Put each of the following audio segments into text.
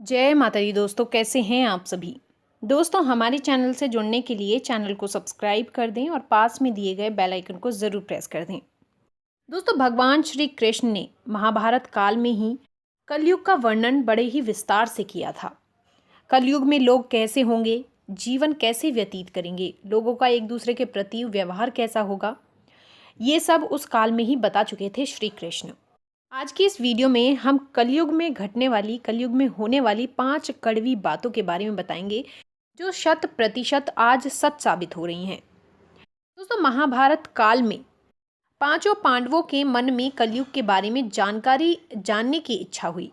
जय माता दी दोस्तों, कैसे हैं आप सभी। दोस्तों, हमारे चैनल से जुड़ने के लिए चैनल को सब्सक्राइब कर दें और पास में दिए गए बेल आइकन को ज़रूर प्रेस कर दें। दोस्तों, भगवान श्री कृष्ण ने महाभारत काल में ही कलयुग का वर्णन बड़े ही विस्तार से किया था। कलयुग में लोग कैसे होंगे, जीवन कैसे व्यतीत करेंगे, लोगों का एक दूसरे के प्रति व्यवहार कैसा होगा, ये सब उस काल में ही बता चुके थे श्री कृष्ण। आज की इस वीडियो में हम कलयुग में घटने वाली, कलयुग में होने वाली 5 कड़वी बातों के बारे में बताएंगे जो 100% आज सच साबित हो रही हैं। दोस्तों, महाभारत काल में पांचों पांडवों के मन में कलयुग के बारे में जानकारी जानने की इच्छा हुई।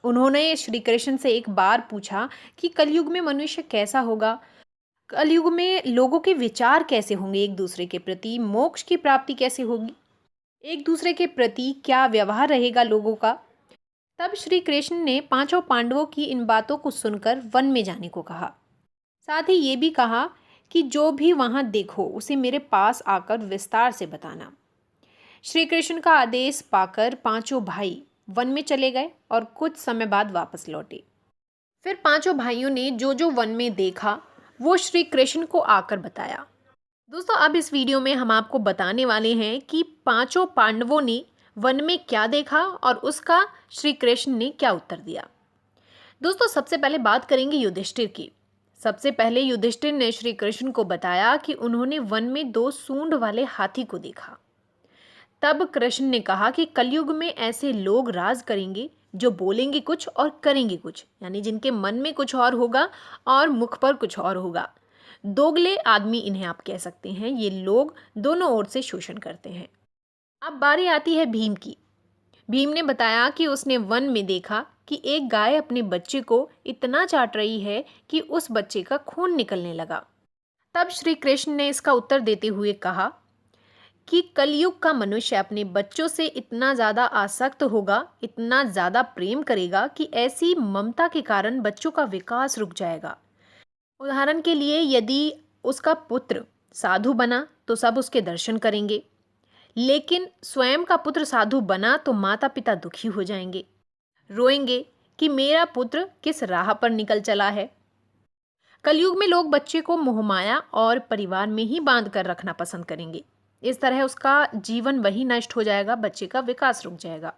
उन्होंने श्री कृष्ण से एक बार पूछा कि कलयुग में मनुष्य कैसा होगा, कलयुग में लोगों के विचार कैसे होंगे, एक दूसरे के प्रति मोक्ष की प्राप्ति कैसे होगी, एक दूसरे के प्रति क्या व्यवहार रहेगा लोगों का। तब श्री कृष्ण ने पांचों पांडवों की इन बातों को सुनकर वन में जाने को कहा। साथ ही ये भी कहा कि जो भी वहां देखो उसे मेरे पास आकर विस्तार से बताना। श्री कृष्ण का आदेश पाकर पांचों भाई वन में चले गए और कुछ समय बाद वापस लौटे। फिर पांचों भाइयों ने जो जो वन में देखा वो श्री कृष्ण को आकर बताया। दोस्तों, अब इस वीडियो में हम आपको बताने वाले हैं कि पांचों पांडवों ने वन में क्या देखा और उसका श्री कृष्ण ने क्या उत्तर दिया। दोस्तों, सबसे पहले बात करेंगे युधिष्ठिर की। सबसे पहले युधिष्ठिर ने श्री कृष्ण को बताया कि उन्होंने वन में 2 सूंड वाले हाथी को देखा। तब कृष्ण ने कहा कि कलयुग में ऐसे लोग राज करेंगे जो बोलेंगे कुछ और करेंगे कुछ, यानी जिनके मन में कुछ और होगा और मुख पर कुछ और होगा। दोगले आदमी इन्हें आप कह सकते हैं। ये लोग दोनों ओर से शोषण करते हैं। अब बारी आती है भीम की। भीम ने बताया कि उसने वन में देखा कि एक गाय अपने बच्चे को इतना चाट रही है कि उस बच्चे का खून निकलने लगा। तब श्री कृष्ण ने इसका उत्तर देते हुए कहा कि कलयुग का मनुष्य अपने बच्चों से इतना ज़्यादा आसक्त होगा, इतना ज़्यादा प्रेम करेगा कि ऐसी ममता के कारण बच्चों का विकास रुक जाएगा। उदाहरण के लिए, यदि उसका पुत्र साधु बना तो सब उसके दर्शन करेंगे, लेकिन स्वयं का पुत्र साधु बना तो माता पिता दुखी हो जाएंगे, रोएंगे कि मेरा पुत्र किस राह पर निकल चला है। कलयुग में लोग बच्चे को मोहमाया और परिवार में ही बांध कर रखना पसंद करेंगे। इस तरह उसका जीवन वही नष्ट हो जाएगा, बच्चे का विकास रुक जाएगा।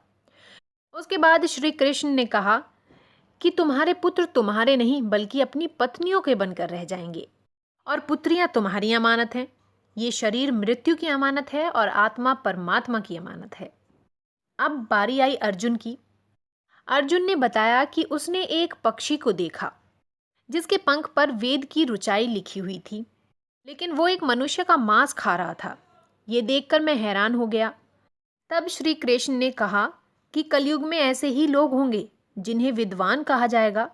उसके बाद श्री कृष्ण ने कहा कि तुम्हारे पुत्र तुम्हारे नहीं बल्कि अपनी पत्नियों के बनकर रह जाएंगे, और पुत्रियां तुम्हारी अमानत हैं। ये शरीर मृत्यु की अमानत है और आत्मा परमात्मा की अमानत है। अब बारी आई अर्जुन की। अर्जुन ने बताया कि उसने एक पक्षी को देखा जिसके पंख पर वेद की रुचाई लिखी हुई थी, लेकिन वो एक मनुष्य का मांस खा रहा था। ये देखकर मैं हैरान हो गया। तब श्री कृष्ण ने कहा कि कलयुग में ऐसे ही लोग होंगे जिन्हें विद्वान कहा जाएगा,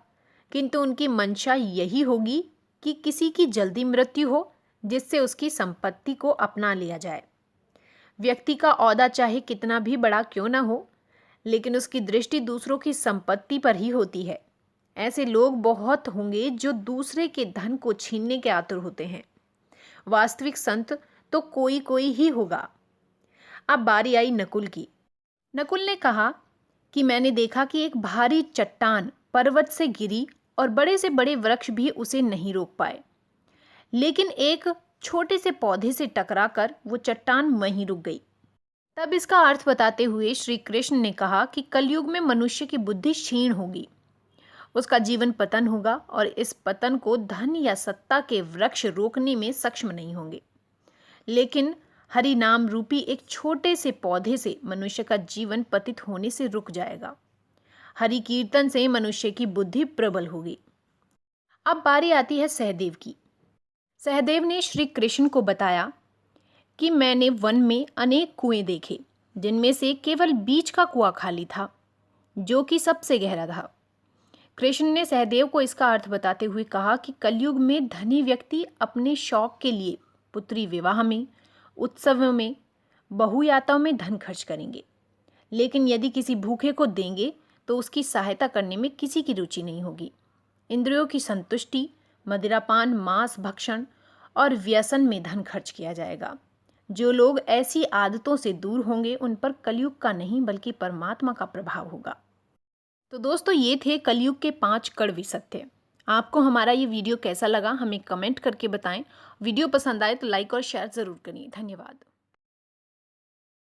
किंतु उनकी मंशा यही होगी कि किसी की जल्दी मृत्यु हो जिससे उसकी संपत्ति को अपना लिया जाए। व्यक्ति का औहदा चाहे कितना भी बड़ा क्यों ना हो, लेकिन उसकी दृष्टि दूसरों की संपत्ति पर ही होती है। ऐसे लोग बहुत होंगे जो दूसरे के धन को छीनने के आतुर होते हैं। वास्तविक संत तो कोई कोई ही होगा। अब बारी आई नकुल की। नकुल ने कहा कि मैंने देखा कि एक भारी चट्टान पर्वत से गिरी और बड़े से बड़े वृक्ष भी उसे नहीं रोक पाए, लेकिन एक छोटे से पौधे से टकराकर वो चट्टान वहीं रुक गई। तब इसका अर्थ बताते हुए श्री कृष्ण ने कहा कि कलयुग में मनुष्य की बुद्धि क्षीण होगी, उसका जीवन पतन होगा और इस पतन को धन या सत्ता के वृक्ष रोकने में सक्षम नहीं होंगे, लेकिन हरि नाम रूपी एक छोटे से पौधे से मनुष्य का जीवन पतित होने से रुक जाएगा। हरि कीर्तन से मनुष्य की बुद्धि प्रबल होगी। अब बारी आती है सहदेव की। सहदेव ने श्री कृष्ण को बताया कि मैंने वन में अनेक कुएं देखे, जिनमें से केवल बीच का कुआं खाली था जो कि सबसे गहरा था। कृष्ण ने सहदेव को इसका अर्थ बताते हुए कहा कि कलयुग में धनी व्यक्ति अपने शौक के लिए पुत्री विवाह में, उत्सवों में, बहुयातों में धन खर्च करेंगे, लेकिन यदि किसी भूखे को देंगे तो उसकी सहायता करने में किसी की रुचि नहीं होगी। इंद्रियों की संतुष्टि, मदिरापान, मांस भक्षण और व्यसन में धन खर्च किया जाएगा। जो लोग ऐसी आदतों से दूर होंगे उन पर कलयुग का नहीं बल्कि परमात्मा का प्रभाव होगा। तो दोस्तों ये थे कलयुग के 5 कड़वे सत्य। आपको हमारा ये वीडियो कैसा लगा हमें कमेंट करके बताएं। वीडियो पसंद आए तो लाइक और शेयर ज़रूर करिए। धन्यवाद।